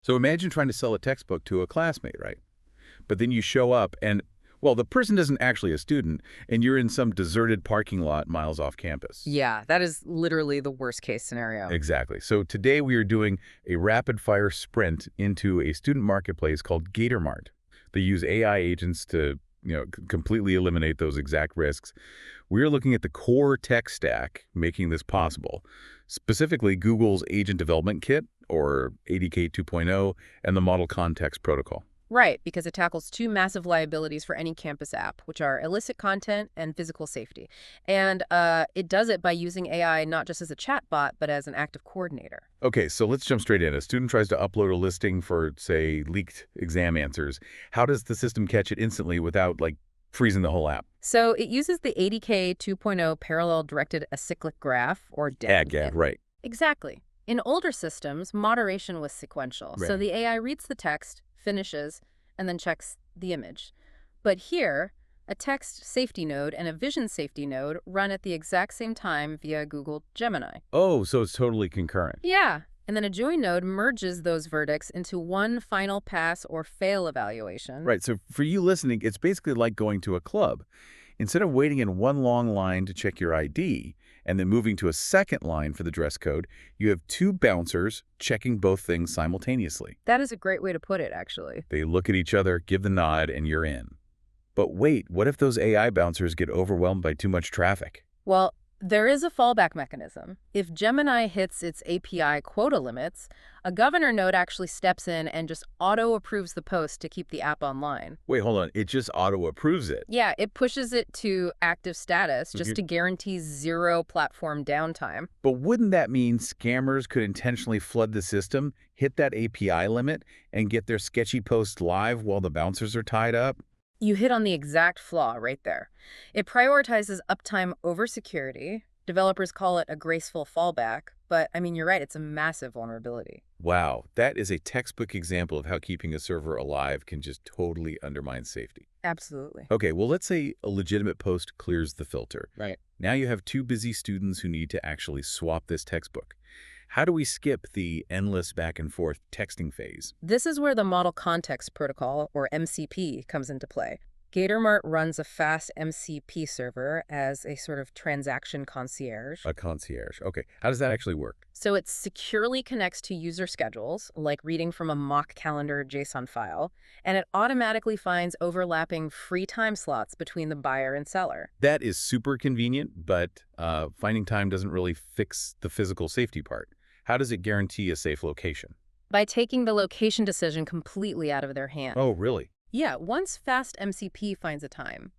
So imagine trying to sell a textbook to a classmate, right? But then you show up and, well, the person isn't actually a student, and you're in some deserted parking lot miles off campus. Yeah, that is literally the worst case scenario. Exactly. So today we are doing a rapid-fire sprint into a student marketplace called GatorMart. They use AI agents to, completely eliminate those exact risks. We're looking at the core tech stack making this possible, specifically Google's Agent Development Kit, or ADK 2.0, and the Model Context Protocol. Right, because it tackles two massive liabilities for any campus app, which are illicit content and physical safety. And it does it by using AI not just as a chatbot, but as an active coordinator. Okay, so let's jump straight in. A student tries to upload a listing for, say, leaked exam answers. How does the system catch it instantly without, freezing the whole app? So it uses the ADK 2.0 parallel directed acyclic graph, or DAG Yeah, kit. right. Exactly. In older systems, moderation was sequential. So Right. the AI reads the text, finishes, and then checks the image. But here, a text safety node and a vision safety node run at the exact same time via Google Gemini. Oh, so it's totally concurrent. Yeah. And then a join node merges those verdicts into one final pass or fail evaluation. Right, so for you listening, it's basically like going to a club. Instead of waiting in one long line to check your ID and then moving to a second line for the dress code, you have two bouncers checking both things simultaneously. That is a great way to put it, actually. They look at each other, give the nod, and you're in. But wait, what if those AI bouncers get overwhelmed by too much traffic? Well, there is a fallback mechanism. If Gemini hits its API quota limits, a governor node actually steps in and just auto-approves the post to keep the app online. Wait, hold on. It just auto-approves it. Yeah, it pushes it to active status just Mhm. to guarantee zero platform downtime. But wouldn't that mean scammers could intentionally flood the system, hit that API limit, and get their sketchy posts live while the bouncers are tied up? You hit on the exact flaw right there. It prioritizes uptime over security. Developers call it a graceful fallback, but I mean, you're right, it's a massive vulnerability. Wow, that is a textbook example of how keeping a server alive can just totally undermine safety. Absolutely. Okay, well, let's say a legitimate post clears the filter. Right. Now you have two busy students who need to actually swap this textbook. How do we skip the endless back and forth texting phase? This is where the Model Context Protocol, or MCP, comes into play. GatorMart runs a fast MCP server as a sort of transaction concierge. A concierge. Okay, how does that actually work? So it securely connects to user schedules, like reading from a mock calendar JSON file, and it automatically finds overlapping free time slots between the buyer and seller. That is super convenient, but finding time doesn't really fix the physical safety part. How does it guarantee a safe location? By taking the location decision completely out of their hands. Oh, really? Yeah, once Fast MCP finds a time,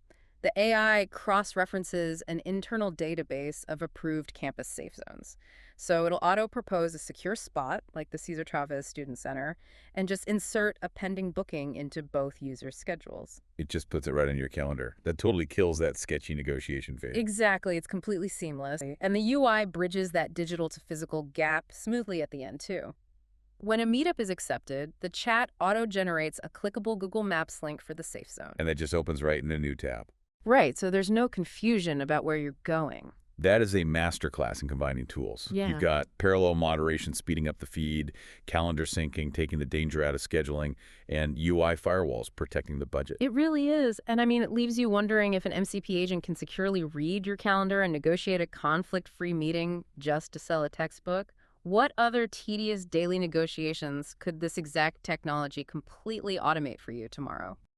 the AI cross-references an internal database of approved campus safe zones. So it'll auto-propose a secure spot, like the Cesar Chavez Student Center, and just insert a pending booking into both users' schedules. It just puts it right on your calendar. That totally kills that sketchy negotiation phase. Exactly, it's completely seamless. And the UI bridges that digital to physical gap smoothly at the end, too. When a meetup is accepted, the chat auto-generates a clickable Google Maps link for the safe zone. And that just opens right in a new tab. Right, so there's no confusion about where you're going. That is a masterclass in combining tools. Yeah. You've got parallel moderation speeding up the feed, calendar syncing, taking the danger out of scheduling, and UI firewalls protecting the budget. It really is. And I mean, it leaves you wondering if an MCP agent can securely read your calendar and negotiate a conflict-free meeting just to sell a textbook. What other tedious daily negotiations could this exact technology completely automate for you tomorrow?